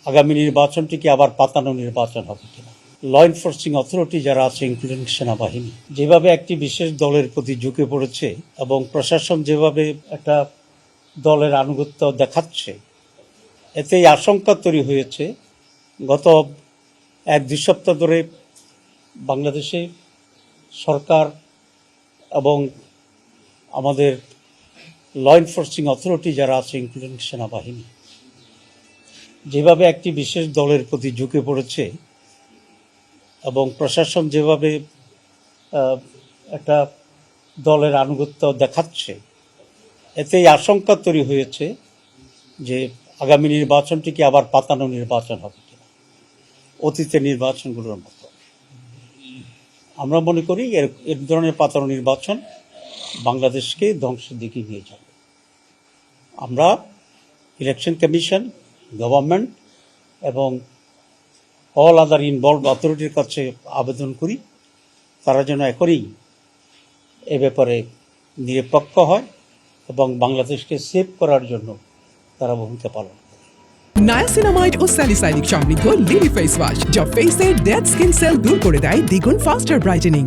আগামী নির্বাচনটি কি আবার পাতানো নির্বাচন হবে কিনা। ল এনফোর্সিং অথরিটি যারা আছে ইনক্লুডিং সেনাবাহিনী যেভাবে একটি বিশেষ দলের প্রতি ঝুঁকে পড়েছে এবং প্রশাসন যেভাবে একটা দলের আনুগত্য দেখাচ্ছে, এতেই আশঙ্কা তৈরি হয়েছে গত 1-2 সপ্তাহ ধরে বাংলাদেশে সরকার এবং আমাদের ল এনফোর্সিং অথরিটি যারা আছে ইনক্লুডিং সেনাবাহিনী যেভাবে একটি বিশেষ দলের প্রতি ঝুঁকে পড়েছে এবং প্রশাসন যেভাবে একটা দলের আনুগত্য দেখাচ্ছে, এতেই আশঙ্কা তৈরি হয়েছে যে আগামী নির্বাচনটি কি আবার পাতানো নির্বাচন হবে কিনা, অতীতের নির্বাচনগুলোর মতো। আমরা মনে করি এর ধরনের পাতানো নির্বাচন বাংলাদেশকে ধ্বংসের দিকে নিয়ে যাবে। আমরা ইলেকশন কমিশন, গভর্নমেন্ট এবং অল আদার ইনভলভ অথরিটির কাছে আবেদন করি তারা যেন এখনই এ ব্যাপারে নিরপেক্ষ হয় এবং বাংলাদেশকে সেভ করার জন্য তারা ভূমিকা পালন করে। নায়াসিনামাইড ও স্যালিসাইলিক সমৃদ্ধ লিলি ফেস ওয়াশ যা ফেসের ডেড স্কিন সেল দূর করে দেয় দ্বিগুণ ফাস্টার ব্রাইটেনিং।